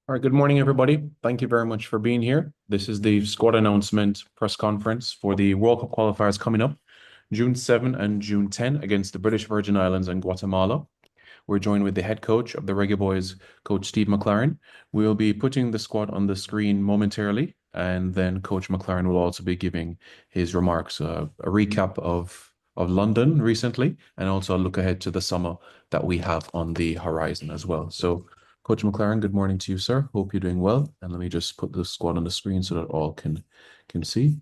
All right, good morning, everybody. Thank you very much for being here. This is the squad announcement press conference for the World Cup qualifiers coming up June 7 and June 10 against the British Virgin Islands and Guatemala. We're joined with the head coach of the Reggae Boyz, Coach Steve McLaren. We'll be putting the squad on the screen momentarily, and then Coach McLaren will also be giving his remarks, a recap of London recently, and also a look ahead to the summer that we have on the horizon as well. So, Coach McLaren, good morning to you, sir. Hope you're doing well. And let me just put the squad on the screen so that all can see.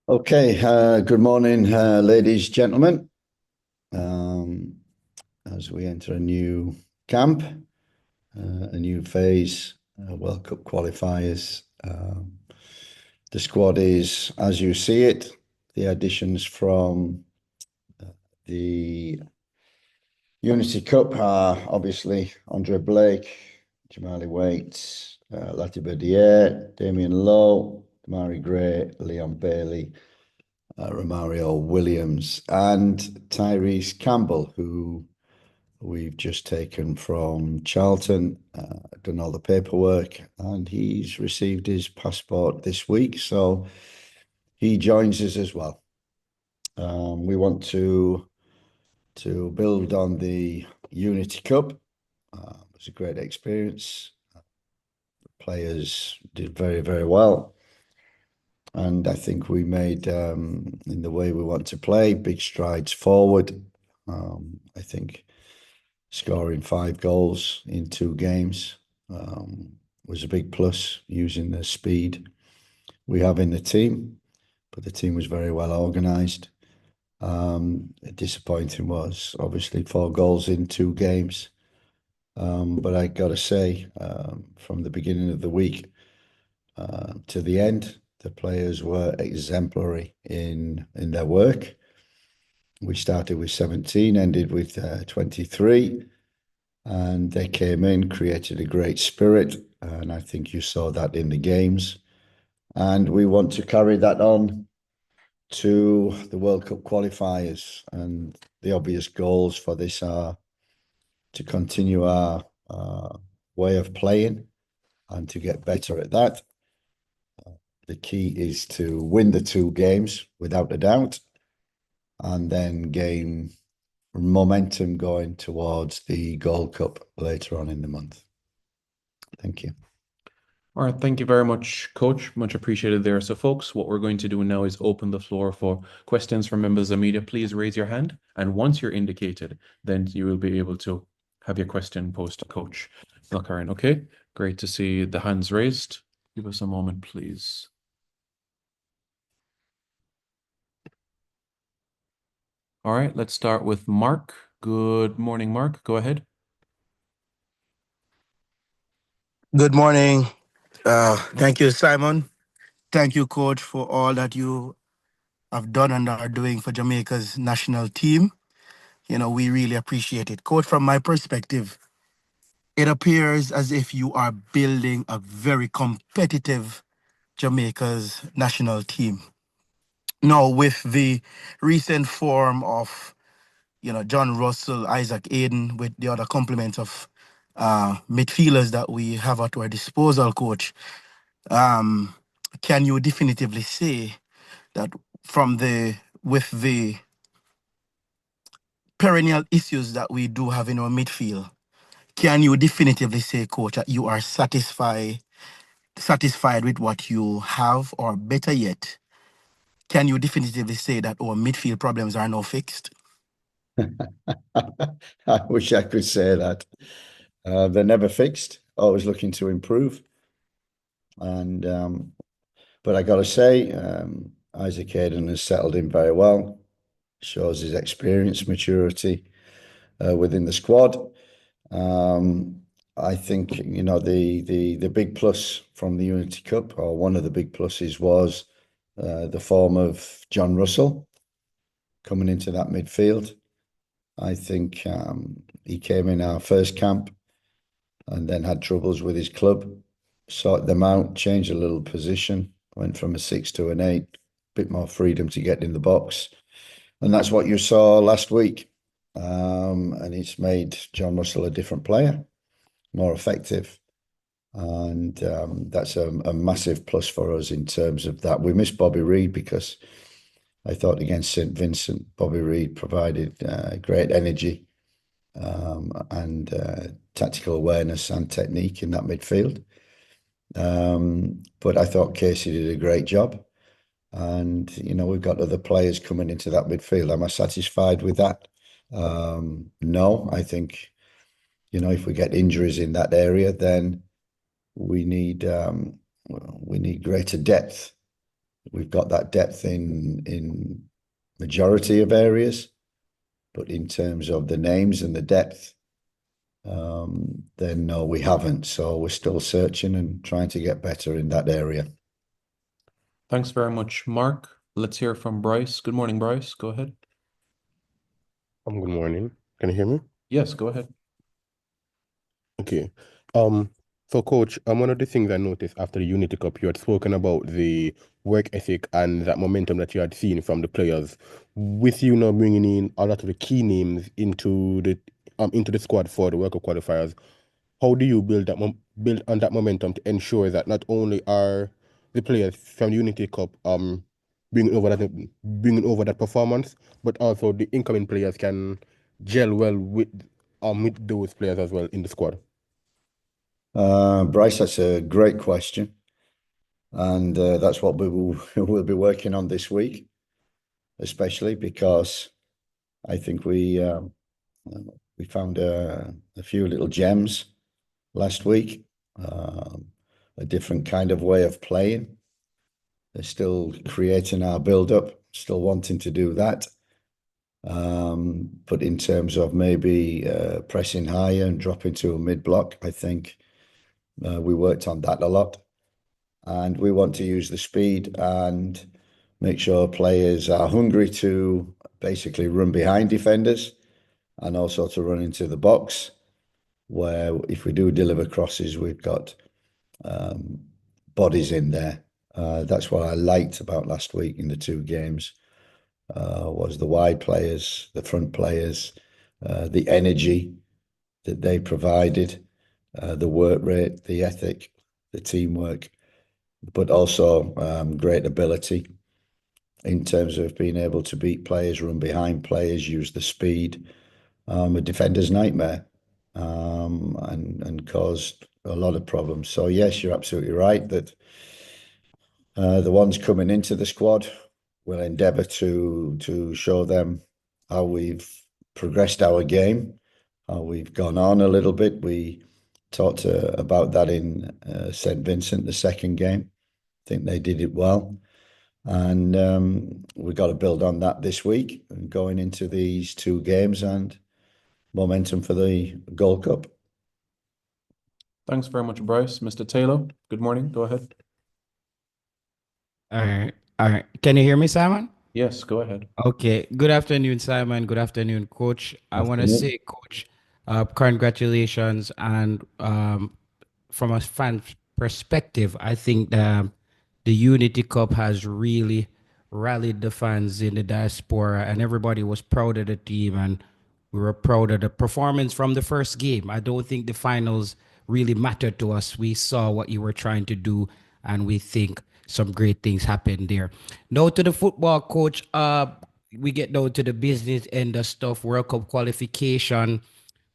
Okay, good morning, ladies, gentlemen. Um, as we enter a new camp, a new phase, World Cup qualifiers. The squad is, as you see it, the additions from the Unity Cup are obviously Andre Blake, Jamali Waite, Latiber Dier, Damien Lowe, Damari Gray, Leon Bailey, Romario Williams, and Tyrese Campbell, who we've just taken from Charlton, done all the paperwork, and he's received his passport this week, so he joins us as well. We want to build on the Unity Cup. It was a great experience. The players did very, very well. And I think we made, in the way we want to play, big strides forward. I think scoring 5 goals in 2 games was a big plus, using the speed we have in the team. But the team was very well organised. Disappointing was obviously 4 goals in 2 games. But I got to say, from the beginning of the week to the end, the players were exemplary in their work. We started with 17, ended with 23, and they came in, created a great spirit, and I think you saw that in the games. And we want to carry that on to the World Cup qualifiers, and the obvious goals for this are to continue our way of playing and to get better at that. The key is to win the 2 games without a doubt, and then gain momentum going towards the Gold Cup later on in the month. Thank you. All right, thank you very much, Coach. Much appreciated there. So, folks, what we're going to do now is open the floor for questions from members of media. Please raise your hand, and once you're indicated, then you will be able to have your question posed to Coach McLaren. Okay, great to see the hands raised. Give us a moment, please. All right, let's start with Mark. Good morning, Mark. Go ahead. Good morning. Thank you, Simon. Thank you, Coach, for all that you have done and are doing for Jamaica's national team. We really appreciate it. Coach, from my perspective, it appears as if you are building a very competitive Jamaica's national team. Now, with the recent form of, John Russell, Isaac Aiden, with the other complement of midfielders that we have at our disposal, Coach, um, can you definitively say that with the perennial issues that we do have in our midfield, can you definitively say, Coach, that you are satisfied with what you have, or better yet, can you definitively say that our midfield problems are now fixed? I wish I could say that. They're never fixed, always looking to improve. And but I got to say, Isaac Hayden has settled in very well, shows his experience, maturity within the squad. I think, the big plus from the Unity Cup, or one of the big pluses, was the form of John Russell. coming into that midfield. I think he came in our first camp and then had troubles with his club, sorted them out, changed a little position, went from a 6 to an 8, bit more freedom to get in the box. And that's what you saw last week. And it's made John Russell a different player, more effective. And that's a massive plus for us in terms of that. We missed Bobby Reid because I thought against St. Vincent, Bobby Reid provided great energy and tactical awareness and technique in that midfield. But I thought Casey did a great job. And, we've got other players coming into that midfield. Am I satisfied with that? No, I think, if we get injuries in that area, then we need greater depth. We've got that depth in majority of areas, but in terms of the names and the depth, then no, we haven't. So we're still searching and trying to get better in that area. Thanks very much, Mark. Let's hear from Bryce. Good morning, Bryce. Go ahead. Good morning. Can you hear me? Yes, go ahead. Okay. So coach, one of the things I noticed after the Unity Cup, you had spoken about the work ethic and that momentum that you had seen from the players. With you now bringing in a lot of the key names into the squad for the World Cup qualifiers, how do you build on that momentum to ensure that not only are the players from the Unity Cup bringing over that performance, but also the incoming players can gel well with those players as well in the squad? Bryce, that's a great question. And that's what we'll be working on this week, especially because I think we found a few little gems last week, a different kind of way of playing. They're still creating our build-up, still wanting to do that. But in terms of maybe pressing higher and dropping to a mid-block, I think we worked on that a lot. And we want to use the speed and make sure players are hungry to basically run behind defenders and also to run into the box, where if we do deliver crosses, we've got bodies in there. That's what I liked about last week in the two games, was the wide players, the front players, the energy that they provided, the work rate, the ethic, the teamwork, but also great ability in terms of being able to beat players, run behind players, use the speed, a defender's nightmare, and caused a lot of problems. So yes, you're absolutely right that the ones coming into the squad will endeavour to show them how we've progressed our game, how we've gone on a little bit. We talked about that in St. Vincent, the second game. I think they did it well. And we've got to build on that this week and going into these two games and momentum for the Gold Cup. Thanks very much, Bryce. Mr. Taylor, good morning. Go ahead. All right. All right. Can you hear me, Simon? Yes, go ahead. Okay. Good afternoon, Simon. Good afternoon, Coach. I want to say, Coach, congratulations. And from a fan perspective, I think the Unity Cup has really rallied the fans in the diaspora, and everybody was proud of the team, and we were proud of the performance from the first game. I don't think the finals really mattered to us. We saw what you were trying to do, and we think some great things happened there. Now to the football, Coach. We get down to the business end of stuff. World Cup qualification.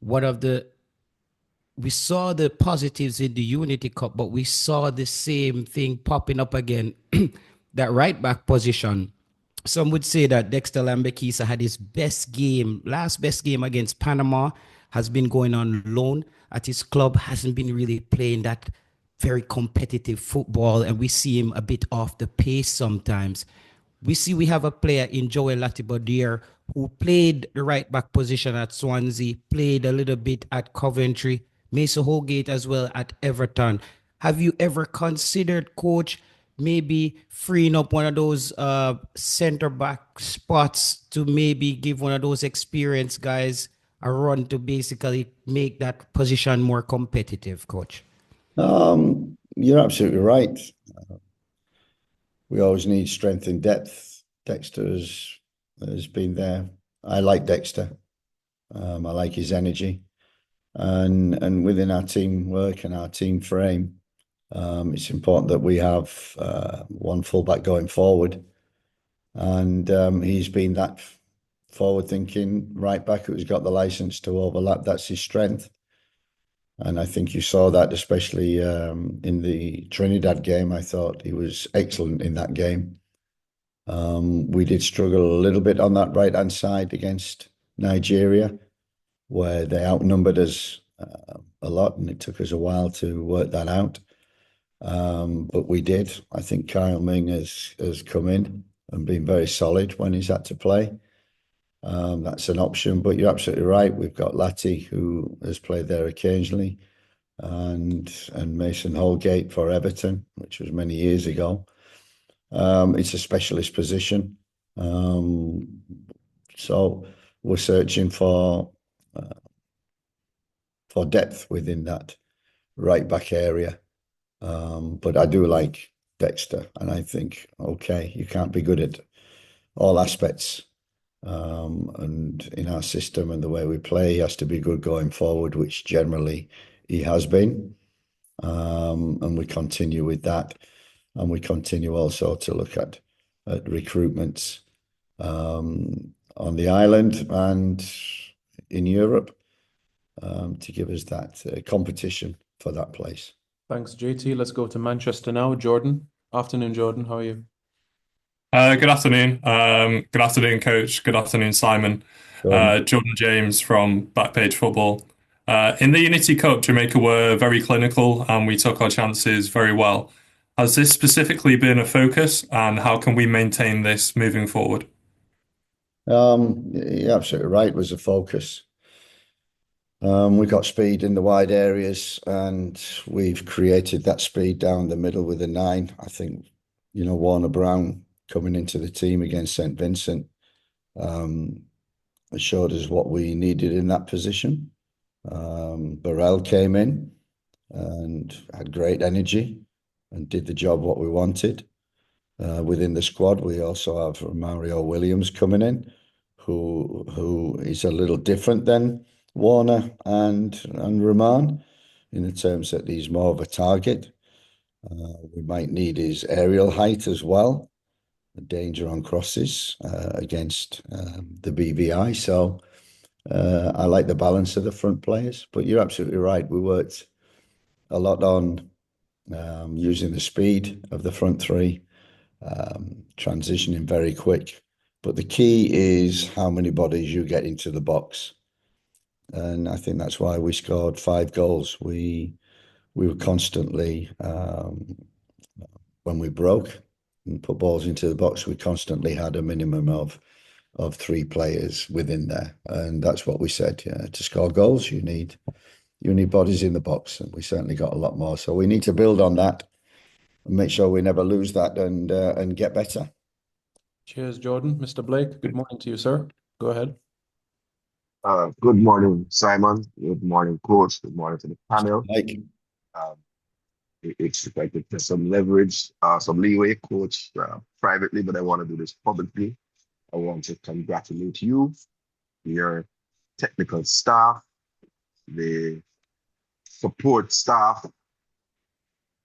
We saw the positives in the Unity Cup, but we saw the same thing popping up again. That right back position. Some would say that Dexter Lambekisa had his last best game against Panama, has been going on loan at his club, hasn't been really playing that very competitive football, and we see him a bit off the pace sometimes. We have a player in Joel Latibodier who played the right back position at Swansea, played a little bit at Coventry, Mason Holgate as well at Everton. Have you ever considered, Coach, maybe freeing up one of those center back spots to maybe give one of those experienced guys a run to basically make that position more competitive, coach? You're absolutely right. We always need strength and depth. Dexter has been there. I like Dexter. I like his energy. And within our teamwork and our team frame, it's important that we have one fullback going forward. And he's been that forward-thinking right back who's got the license to overlap. That's his strength. And I think you saw that, especially in the Trinidad game. I thought he was excellent in that game. We did struggle a little bit on that right-hand side against Nigeria, where they outnumbered us a lot, and it took us a while to work that out. But we did. I think Kyle Ming has come in and been very solid when he's had to play. That's an option, but you're absolutely right. We've got Latti, who has played there occasionally, and Mason Holgate for Everton, which was many years ago. It's a specialist position. So we're searching for depth within that right back area. But I do like Dexter, and I think, okay, you can't be good at all aspects. And in our system and the way we play, he has to be good going forward, which generally he has been. And we continue with that. And we continue also to look at recruitments on the island and in Europe to give us that competition for that place. Thanks, JT. Let's go to Manchester now. Jordan. Afternoon, Jordan. How are you? Good afternoon. Good afternoon, Coach. Good afternoon, Simon. Jordan James from Backpage Football. In the Unity Cup, Jamaica were very clinical and we took our chances very well. Has this specifically been a focus, and how can we maintain this moving forward? You're absolutely right. It was a focus. We got speed in the wide areas, and we've created that speed down the middle with a 9. I think, Warner Brown coming into the team against St. Vincent showed us what we needed in that position. Burrell came in and had great energy and did the job what we wanted. Within the squad, we also have Mario Williams coming in, who is a little different than Warner and Rahman in the terms that he's more of a target. We might need his aerial height as well, the danger on crosses against the BVI. So I like the balance of the front players, but you're absolutely right. We worked a lot on using the speed of the front three, transitioning very quick. But the key is how many bodies you get into the box. And I think that's why we scored 5 goals. We were constantly, when we broke and put balls into the box, we constantly had a minimum of 3 players within there. And that's what we said. To score goals, you need bodies in the box. And we certainly got a lot more. So we need to build on that and make sure we never lose that and get better. Cheers, Jordan. Mr. Blake, good morning to you, sir. Go ahead. Good morning, Simon. Good morning, Coach. Good morning to the panel. It's like there's some leverage, some leeway, Coach, privately, but I want to do this publicly. I want to congratulate you, your technical staff, the support staff,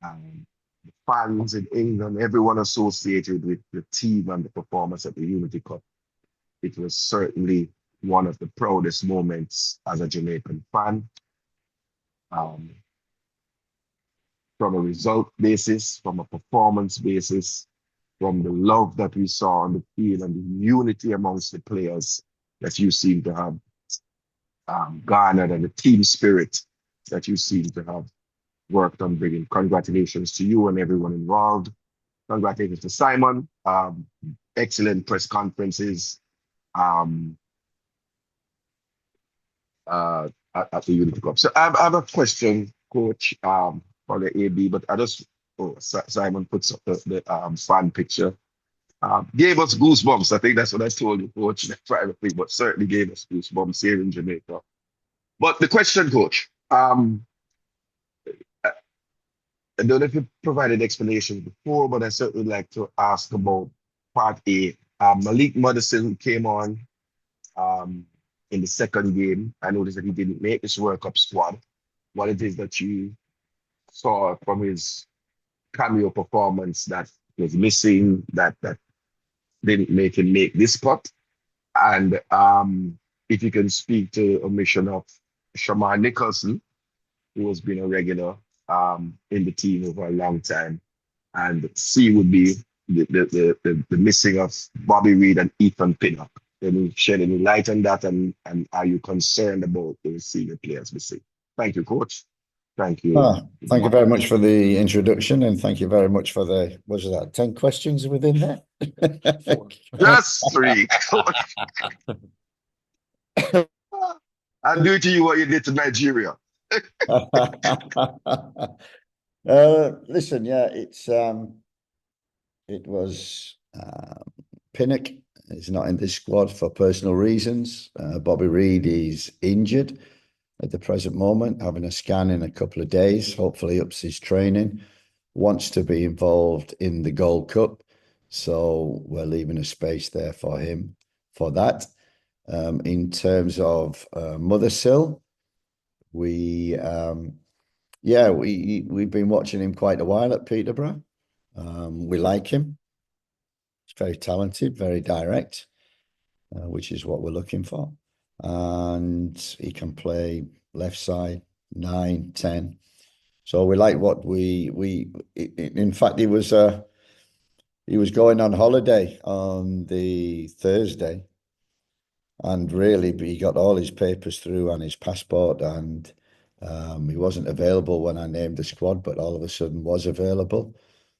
the fans in England, everyone associated with the team and the performance at the Unity Cup. It was certainly one of the proudest moments as a Jamaican fan. From a result basis, from a performance basis, from the love that we saw on the field and the unity amongst the players that you seem to have garnered, and the team spirit that you seem to have worked on bringing. Congratulations to you and everyone involved. Congratulations to Simon. Excellent press conferences at the Unity Cup. So I have a question, Coach, for the AB, but I just Simon puts up the fan picture. Gave us goosebumps. I think that's what I told you, coach, privately, but certainly gave us goosebumps here in Jamaica. But the question, coach, I don't know if you provided explanation before, but I certainly like to ask about part A. Malik Madison came on um, in the second game. I noticed that he didn't make this World Cup squad. What it is that you saw from his cameo performance that was missing, that didn't make him make this cut? And if you can speak to a mission of Shamar Nicholson, who has been a regular in the team over a long time. And C would be the missing of Bobby Reed and Ethan Pinnock. Can you shed any light on that? And are you concerned about those senior players missing? Thank you, coach. Thank you. Thank you very much for the introduction, and thank you very much for the, what was that, 10 questions within there? Just 3. I'll do to you what you did to Nigeria. Listen, yeah, it was Pinnock is not in this squad for personal reasons. Bobby Reed is injured at the present moment, having a scan in a couple of days, hopefully ups his training, wants to be involved in the Gold Cup. So we're leaving a space there for him for that. In terms of Mothersill, we've been watching him quite a while at Peterborough. We like him. He's very talented, very direct, which is what we're looking for. And he can play left side, 9, 10. So we like what in fact, he was going on holiday on the Thursday, and really he got all his papers through and his passport, and he wasn't available when I named the squad, but all of a sudden was available.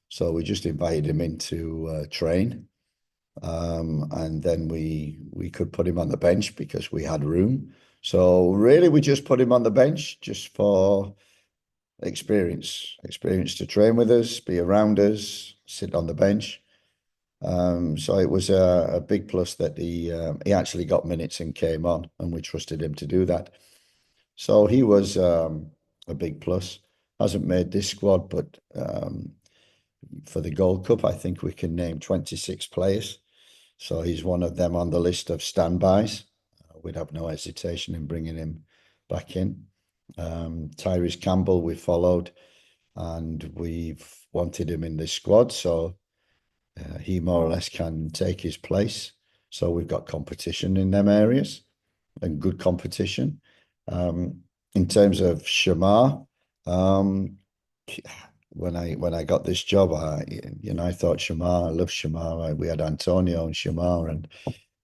So we just invited him in to train. And then we could put him on the bench because we had room. So really we just put him on the bench just for experience to train with us, be around us, sit on the bench. So it was a big plus that he actually got minutes and came on, and we trusted him to do that. So he was a big plus. Hasn't made this squad, but for the Gold Cup, I think we can name 26 players. So he's one of them on the list of standbys. We'd have no hesitation in bringing him back in. Tyrese Campbell we followed, and we've wanted him in this squad. So he more or less can take his place. So we've got competition in them areas, and good competition. In terms of Shamar, when I got this job, I thought Shamar, I love Shamar. We had Antonio and Shamar, and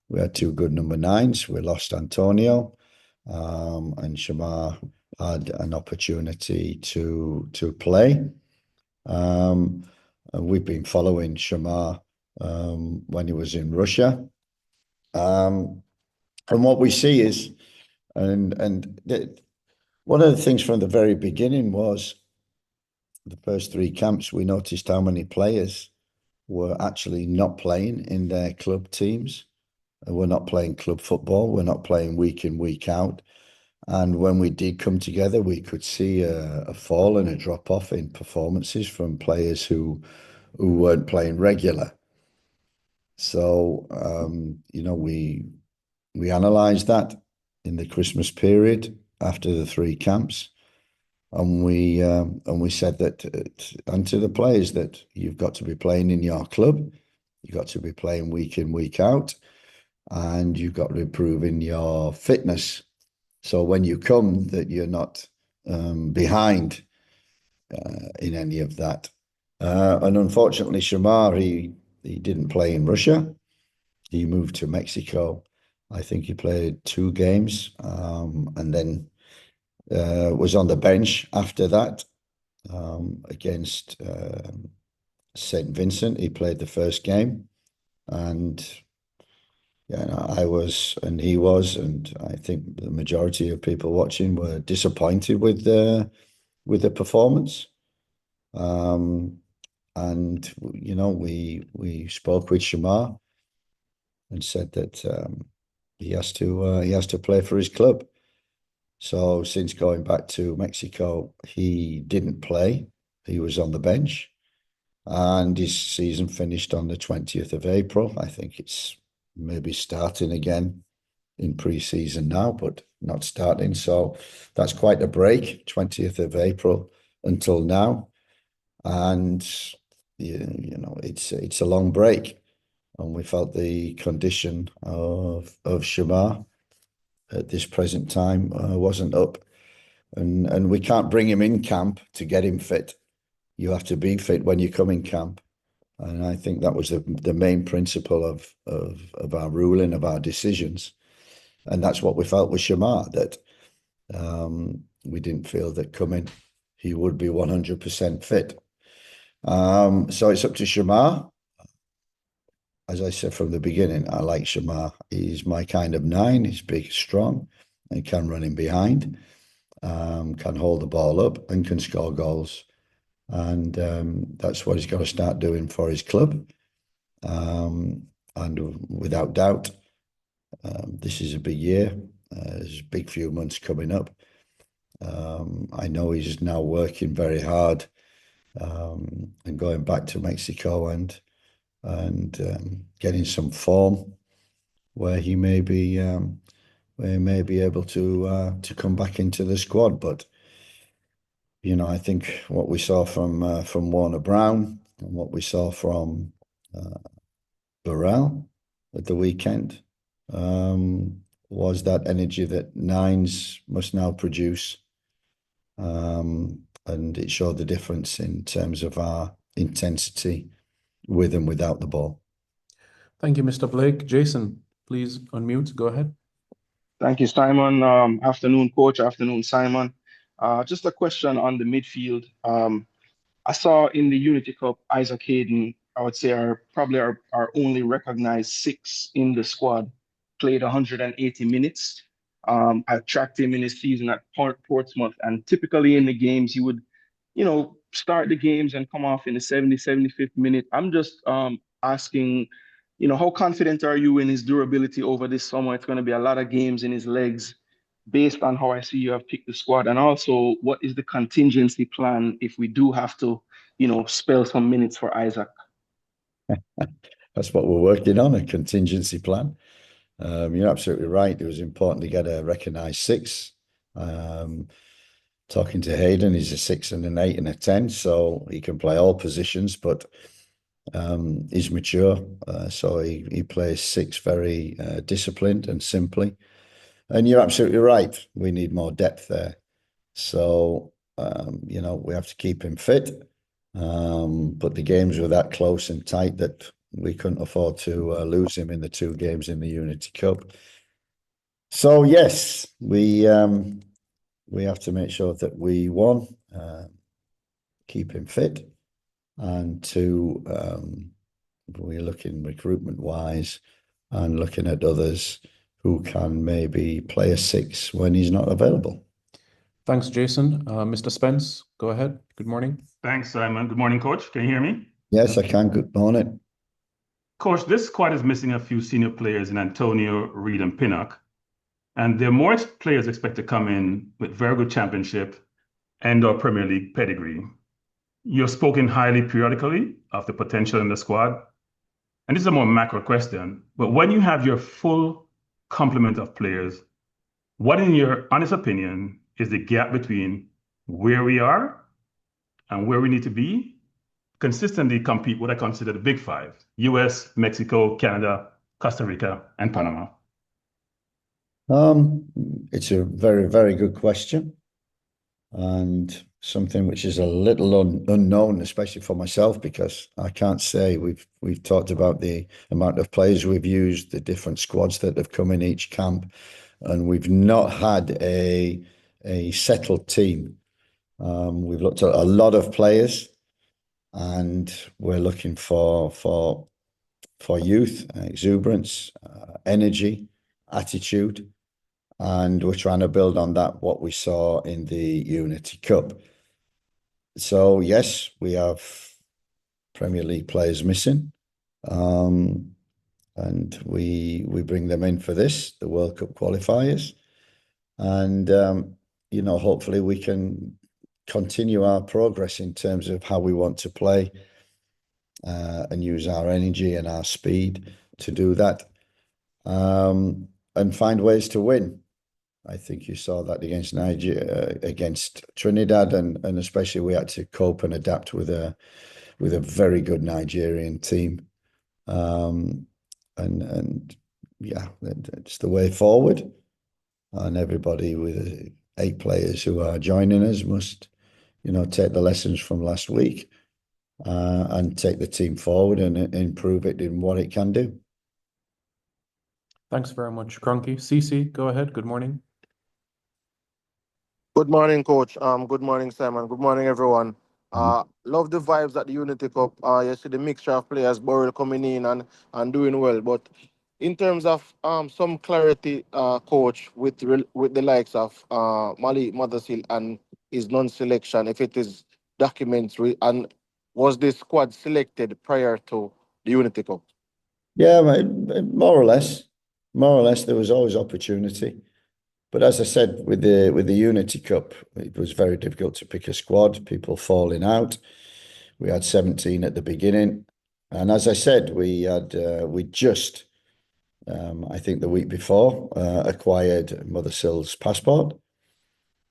we had 2 good number 9s. We lost Antonio, and Shamar had an opportunity to play. And we've been following Shamar when he was in Russia. And what we see is, one of the things from the very beginning was the first 3 camps, we noticed how many players were actually not playing in their club teams. We're not playing club football. We're not playing week in, week out. And when we did come together, we could see a fall and a drop off in performances from players who weren't playing regular. So, we analysed that in the Christmas period after the 3 camps. And we said that, and to the players, that you've got to be playing in your club, you've got to be playing week in, week out, and you've got to improve in your fitness. So when you come, that you're not behind in any of that. And unfortunately, Shamar, he didn't play in Russia. He moved to Mexico. I think he played 2 games, and then was on the bench after that against St. Vincent. He played the first game, and I was, and he was, and I think the majority of people watching were disappointed with the performance. and you know, we spoke with Shamar and said that he has to play for his club. So since going back to Mexico, he didn't play. He was on the bench, and his season finished on the 20th of April. I think it's maybe starting again in pre-season now, but not starting. So that's quite a break, 20th of April until now. And you know, it's a long break. And we felt the condition of Shamar at this present time wasn't up. And we can't bring him in camp to get him fit. You have to be fit when you come in camp. And I think that was the main principle of our ruling, of our decisions. And that's what we felt with Shamar, that we didn't feel that coming he would be 100% fit. So it's up to Shamar. As I said from the beginning, I like Shamar. He's my kind of 9. He's big, strong, and can run in behind, can hold the ball up, and can score goals. And that's what he's got to start doing for his club. And without doubt, this is a big year. There's a big few months coming up. I know he's now working very hard and going back to Mexico and getting some form where he may be able to come back into the squad. But you know, I think what we saw from Warner Brown and what we saw from Burrell at the weekend was that energy that 9s must now produce. And it showed the difference in terms of our intensity with and without the ball. Thank you, Mr. Blake. Jason, please unmute. Go ahead. Thank you, Simon. Afternoon, coach. Afternoon, Simon. Just a question on the midfield. I saw in the Unity Cup, Isaac Hayden, I would say probably our only recognized 6 in the squad, played 180 minutes. I tracked him in his season at Portsmouth, and typically in the games, he would, you know, start the games and come off in the 75th minute. I'm just asking, you know, how confident are you in his durability over this summer? It's going to be a lot of games in his legs based on how I see you have picked the squad. And also, what is the contingency plan if we do have to, you know, spell some minutes for Isaac? That's what we're working on, a contingency plan. You're absolutely right. It was important to get a recognised 6. Talking to Hayden, he's a 6 and an 8 and a 10, so he can play all positions, but he's mature, so he plays 6 very disciplined and simply. And you're absolutely right. We need more depth there. So, you know, we have to keep him fit. But the games were that close and tight that we couldn't afford to lose him in the 2 games in the Unity Cup. So, yes, we have to make sure that we, 1, keep him fit, and 2, we're looking recruitment-wise and looking at others who can maybe play a 6 when he's not available. Thanks, Jason. Mr. Spence, go ahead. Good morning. Thanks, Simon. Good morning, Coach. Can you hear me? Yes, I can. Good morning. Coach, this squad is missing a few senior players in Antonio, Reed, and Pinnock. And there are more players expected to come in with very good championship and/or Premier League pedigree. You've spoken highly periodically of the potential in the squad. And this is a more macro question, but when you have your full complement of players, what, in your honest opinion, is the gap between where we are and where we need to be consistently compete what I consider the big 5, US, Mexico, Canada, Costa Rica, and Panama? It's a very, very good question, and something which is a little unknown, especially for myself, because I can't say. We've talked about the amount of players we've used, the different squads that have come in each camp, and we've not had a settled team. We've looked at a lot of players, and we're looking for youth, exuberance, energy, attitude, and we're trying to build on that, what we saw in the Unity Cup. So yes, we have Premier League players missing. And we bring them in for this, the World Cup qualifiers. And, hopefully we can continue our progress in terms of how we want to play and use our energy and our speed to do that, and find ways to win. I think you saw that against Nigeria, against Trinidad, and especially we had to cope and adapt with a very good Nigerian team. And yeah, it's the way forward. And everybody with 8 players who are joining us must, take the lessons from last week and take the team forward and improve it in what it can do. Thanks very much, Cronky. CC, go ahead. Good morning. Good morning, Coach. Good morning, Simon. Good morning, everyone. Love the vibes at the Unity Cup. You see the mixture of players, Burrell coming in and doing well. But in terms of some clarity, Coach, with the likes of Mali Mothersill and his non-selection, if it is documentary, and was this squad selected prior to the Unity Cup? Yeah, more or less. More or less, there was always opportunity. But as I said, with the Unity Cup, it was very difficult to pick a squad, people falling out. We had 17 at the beginning. And as I said, we just, I think the week before, acquired Mothersill's passport.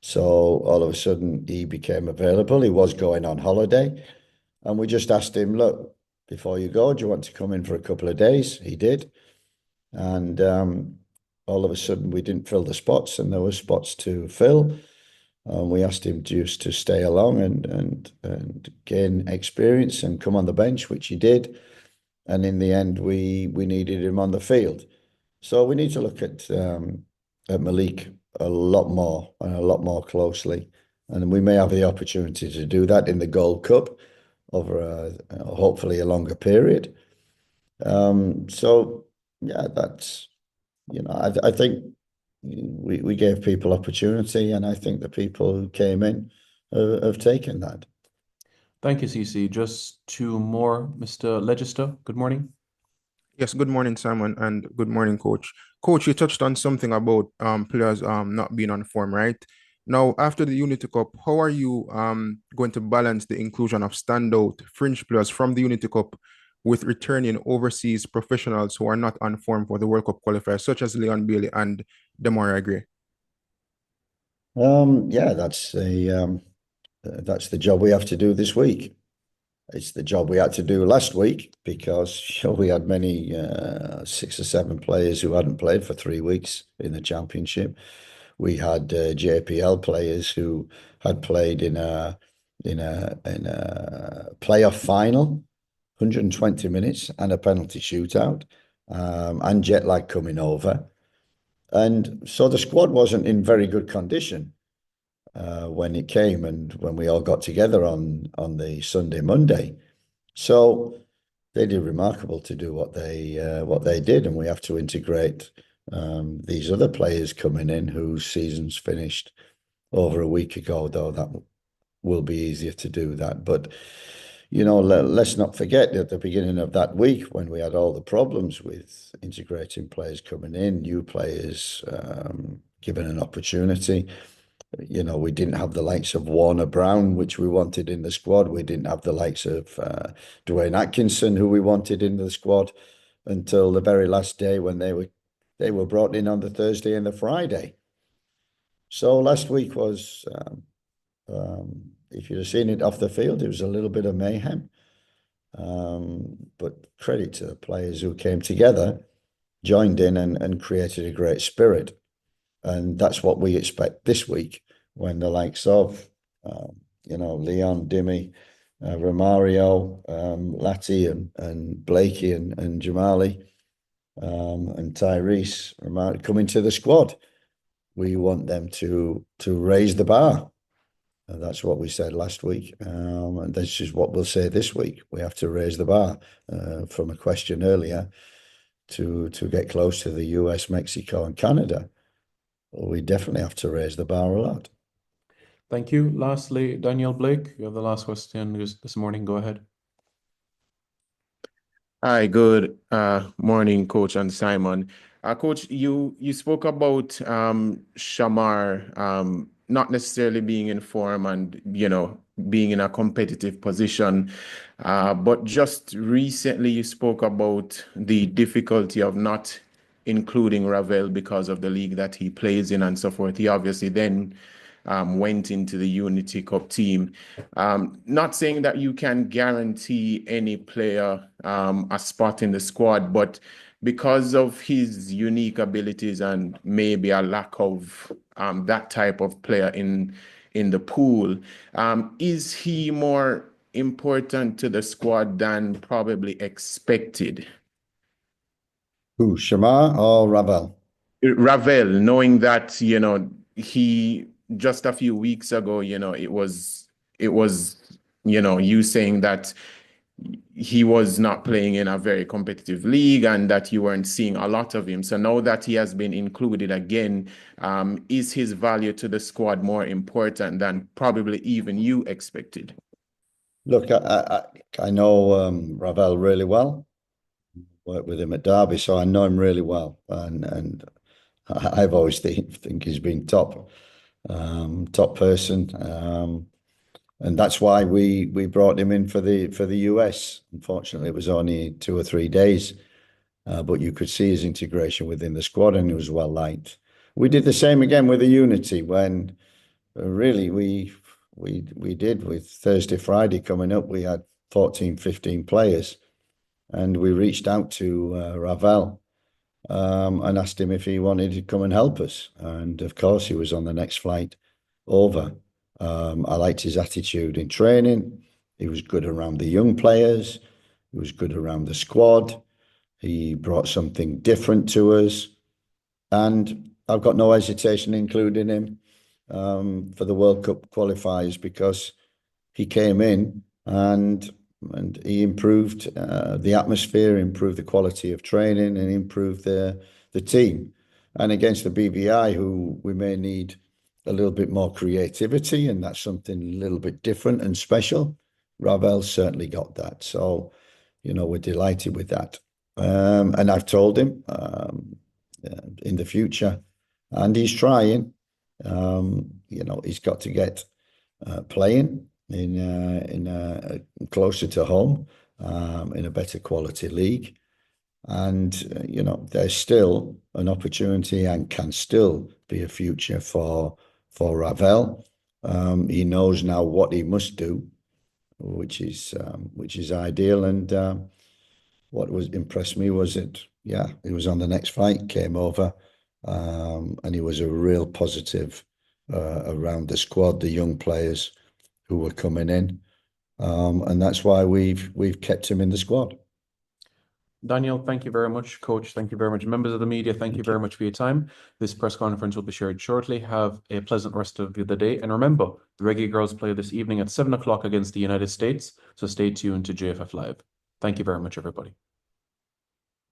So all of a sudden he became available. He was going on holiday. And we just asked him, look, before you go, do you want to come in for a couple of days? He did. And all of a sudden we didn't fill the spots, and there were spots to fill. We asked him just to stay along and gain experience and come on the bench, which he did. And in the end, we needed him on the field. So we need to look at Malik a lot more closely. And we may have the opportunity to do that in the Gold Cup over hopefully a longer period. So yeah, that's, I think we gave people opportunity, and I think the people who came in have taken that. Thank you, CC. Just 2 more. Mr. Legister, good morning. Yes, good morning, Simon, and good morning, Coach. Coach, you touched on something about players not being on form, right? Now, after the Unity Cup, how are you going to balance the inclusion of standout fringe players from the Unity Cup with returning overseas professionals who are not on form for the World Cup qualifiers, such as Leon Bailey and Demarai Gray? Yeah, that's the job we have to do this week. It's the job we had to do last week because we had many 6 or 7 players who hadn't played for 3 weeks in the championship. We had JPL players who had played in a playoff final, 120 minutes and a penalty shootout, and jet lag coming over. And so the squad wasn't in very good condition when it came and when we all got together on the Sunday, Monday. So they did remarkable to do what they did, and we have to integrate these other players coming in whose seasons finished over a week ago, though that will be easier to do that. But let's not forget at the beginning of that week when we had all the problems with integrating players coming in, new players given an opportunity. We didn't have the likes of Warner Brown, which we wanted in the squad. We didn't have the likes of Dwayne Atkinson, who we wanted in the squad, until the very last day when they were brought in on the Thursday and the Friday. So last week was, if you'd have seen it off the field, it was a little bit of mayhem. But credit to the players who came together, joined in and created a great spirit. And that's what we expect this week when the likes of, Leon, Dimmy, Romario, Latti and Blakey and Jamali and Tyrese come into the squad. We want them to raise the bar. And that's what we said last week. And this is what we'll say this week. We have to raise the bar from a question earlier to get close to the US, Mexico and Canada. We definitely have to raise the bar a lot. Thank you. Lastly, Daniel Blake, you have the last question this morning. Go ahead. Hi, good morning, Coach and Simon. Coach, you spoke about Shamar not necessarily being in form and being in a competitive position, but just recently you spoke about the difficulty of not including Ravel because of the league that he plays in and so forth. He obviously then went into the Unity Cup team. Not saying that you can guarantee any player a spot in the squad, but because of his unique abilities and maybe a lack of that type of player in the pool, is he more important to the squad than probably expected? Who, Shamar or Ravel? Ravel, knowing that, he just a few weeks ago, it was, you saying that he was not playing in a very competitive league and that you weren't seeing a lot of him. So now that he has been included again, is his value to the squad more important than probably even you expected? Look, I know Ravel really well. Worked with him at Derby, so I know him really well, and I've always think he's been top person, and that's why we brought him in for the US. Unfortunately, it was only 2 or 3 days, but you could see his integration within the squad, and he was well liked. We did the same again with the Unity when really we did with Thursday, Friday coming up. We had 14, 15 players, and we reached out to Ravel and asked him if he wanted to come and help us. And of course, he was on the next flight over. I liked his attitude in training. He was good around the young players. He was good around the squad. He brought something different to us. And I've got no hesitation including him for the World Cup qualifiers because he came in and he improved the atmosphere, improved the quality of training, and improved the team. And against the BVI, who we may need a little bit more creativity, and that's something a little bit different and special. Ravel certainly got that. So, we're delighted with that. And I've told him in the future, and he's trying. He's got to get playing in closer to home, in a better quality league. And there's still an opportunity and can still be a future for Ravel. He knows now what he must do, which is ideal. And what was impressed me was it, yeah, he was on the next flight, came over, and he was a real positive around the squad, the young players who were coming in, and that's why we've kept him in the squad. Daniel, thank you very much. Coach, thank you very much. Members of the media, thank you very much for your time. This press conference will be shared shortly. Have a pleasant rest of the day. And remember, the Reggae Girls play this evening at 7 o'clock against the United States. So stay tuned to JFF Live. Thank you very much, everybody.